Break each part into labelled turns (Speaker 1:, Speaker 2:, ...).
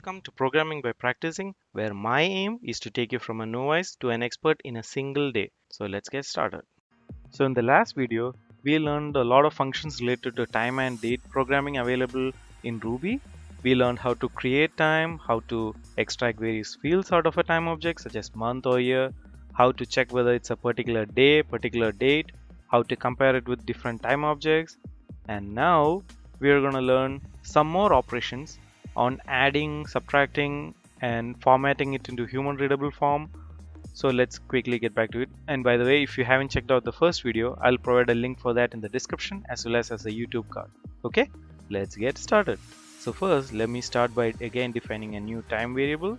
Speaker 1: welcome to Programming by Practicing, where my aim is to take you from a novice to an expert in a single day. So let's get started. So in the last video, we learned a lot of functions related to time and date programming available in Ruby. We learned how to create time, how to extract various fields out of a time object such as month or year, how to check whether it's a particular day, particular date, how to compare it with different time objects. And now we are going to learn some more operations on adding, subtracting, and formatting it into human readable form. So let's quickly get back to it. And by the way, if you haven't checked out the first video, I'll provide a link for that in the description as well as a YouTube card. Okay, let's get started. So first, let me start by again defining a new time variable.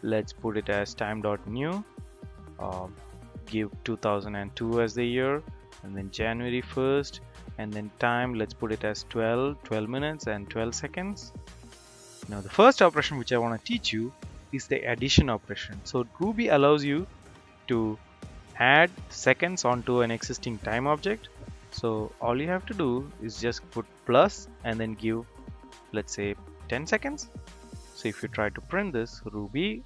Speaker 1: Let's put it as time.new. Give 2002 as the year, and then January 1st, and then time, let's put it as 12 minutes and 12 seconds. Now the first operation which I want to teach you is the addition operation. So Ruby allows you to add seconds onto an existing time object. So all you have to do is just put plus and then give, let's say, 10 seconds. So if you try to print this, Ruby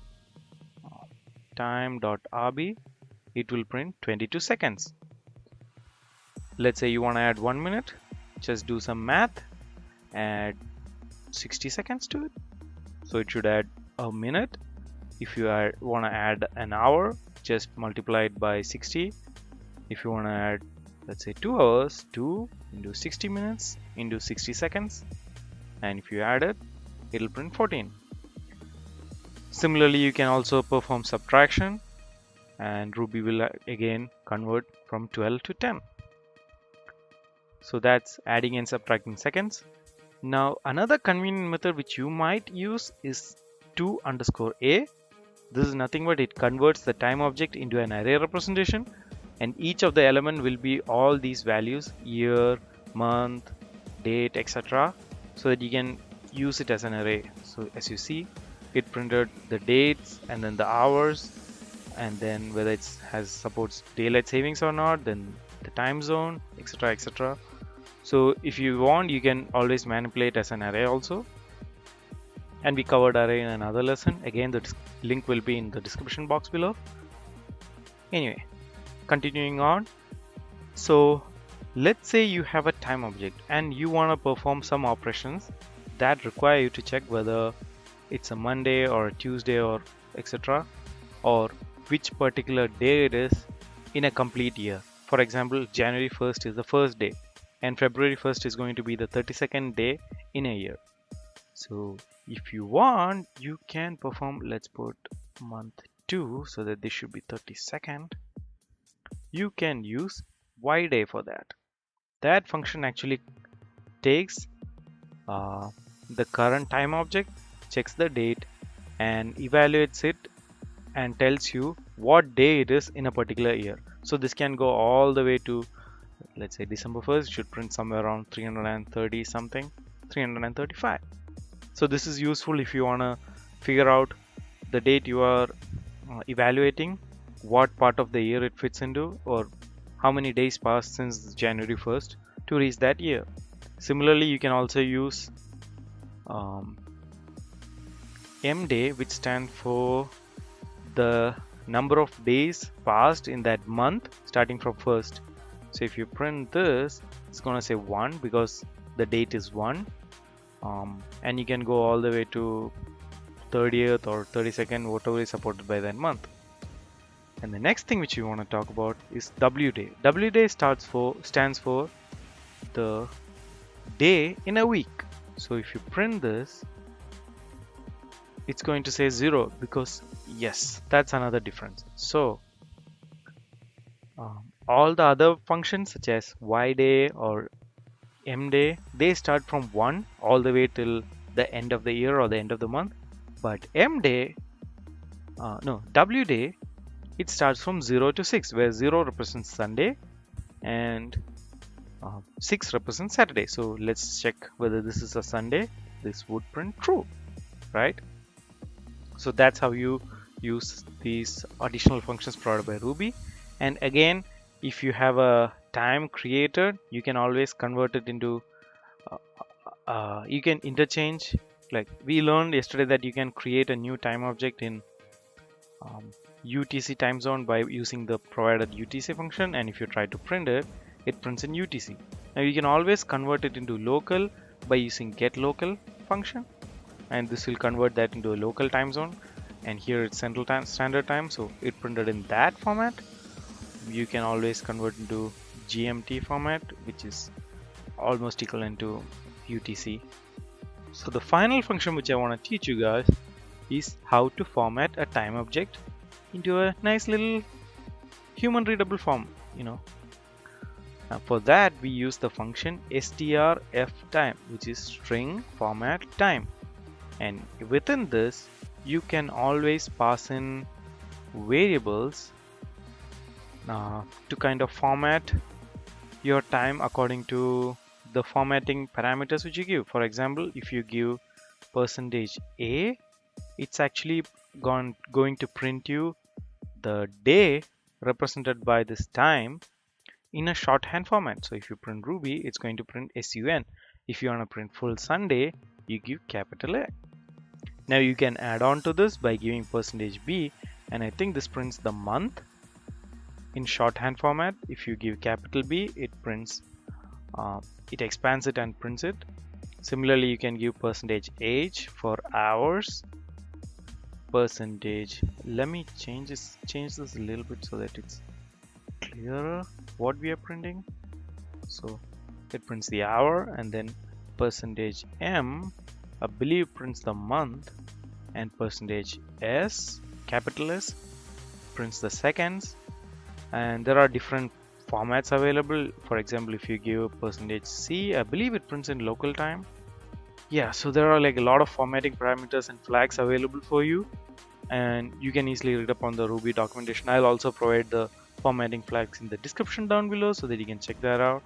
Speaker 1: time.rb, it will print 22 seconds. Let's say you want to add 1 minute, just do some math, add 60 seconds to it. So it should add a minute. If you want to add an hour, just multiply it by 60. If you want to add, let's say, 2 hours, 2 into 60 minutes into 60 seconds. And if you add it, it'll print 14. Similarly, you can also perform subtraction, and Ruby will again convert from 12 to 10. So that's adding and subtracting seconds. Now another convenient method which you might use is to_a. This is nothing but it converts the time object into an array representation, and each of the element will be all these values: year, month, date, etc., so that you can use it as an array. So as you see, it printed the dates and then the hours, and then whether it supports daylight savings or not, then the time zone, etc., etc. So if you want, you can always manipulate as an array also. And we covered array in another lesson. Again, the link will be in the description box below. Anyway, continuing on. So let's say you have a time object and you want to perform some operations that require you to check whether it's a Monday or a Tuesday or etc., or which particular day it is in a complete year. For example, January 1st is the first day, and February 1st is going to be the 32nd day in a year. So if you want, you can perform, let's put month 2, so that this should be 32nd. You can use wday for that. That function actually takes the current time object, checks the date, and evaluates it and tells you what day it is in a particular year. So this can go all the way to, let's say, December 1st, should print somewhere around 330 something, 335. So this is useful if you want to figure out the date you are evaluating, what part of the year it fits into, or how many days passed since January 1st to reach that year. Similarly, you can also use wday, which stands for the number of days passed in that month starting from 1st. So if you print this, it's going to say 1 because the date is 1. And you can go all the way to 30th or 32nd, whatever is supported by that month. And the next thing which you want to talk about is wday. Wday stands for the day in a week. So if you print this, it's going to say 0 because yes, that's another difference. So all the other functions such as wday or mday, they start from 1 all the way till the end of the year or the end of the month. But wday, it starts from 0 to 6, where 0 represents Sunday and 6 represents Saturday. So let's check whether this is a Sunday. This would print true, right? So that's how you use these additional functions provided by Ruby. And again, if you have a time created, you can always convert it into you can interchange Like we learned yesterday that you can create a new time object in UTC time zone by using the provided UTC function, and if you try to print it, it prints in UTC. Now you can always convert it into local by using getLocal function, and this will convert that into a local time zone, and here it's Central Time Standard Time, so it printed in that format. You can always convert into GMT format, which is almost equivalent to UTC. So the final function which I want to teach you guys is how to format a time object into a nice little human readable form, Now for that we use the function strftime, which is string format time, and within this you can always pass in variables to kind of format your time according to the formatting parameters which you give. For example, if you give %a, it's actually going to print you the day represented by this time in a shorthand format. So if you print Ruby, it's going to print SUN. If you want to print full Sunday, you give capital A. Now you can add on to this by giving %b, and I think this prints the month in shorthand format. If you give capital B, it prints, it expands it and prints it. Similarly, you can give %age for hours. Let me change this a little bit so that it's clearer what we are printing. So it prints the hour, and then %m, I believe, prints the month, and %s, capital S, prints the seconds. And there are different formats available. For example, if you give %c, I believe it prints in local time. Yeah, so there are like a lot of formatting parameters and flags available for you, and you can easily read up on the Ruby documentation. I'll also provide the formatting flags in the description down below so that you can check that out.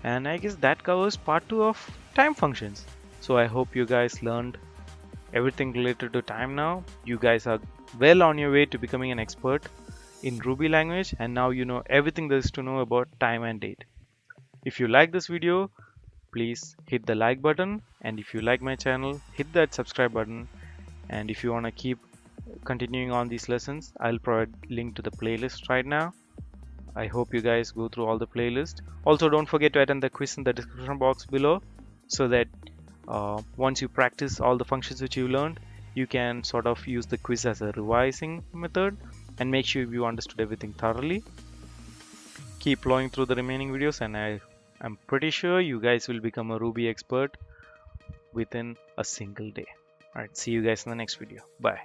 Speaker 1: And I guess that covers part 2 of time functions. So I hope you guys learned everything related to time now. You guys are well on your way to becoming an expert in Ruby language, and now you know everything there is to know about time and date. If you like this video, please hit the like button, and if you like my channel, hit that subscribe button. And if you want to keep continuing on these lessons, I'll provide link to the playlist right now. I hope you guys go through all the playlist. Also, don't forget to attend the quiz in the description box below, so that once you practice all the functions which you learned, you can sort of use the quiz as a revising method and make sure you understood everything thoroughly. Keep flowing through the remaining videos, and I'm pretty sure you guys will become a Ruby expert within a single day. Alright, see you guys in the next video. Bye.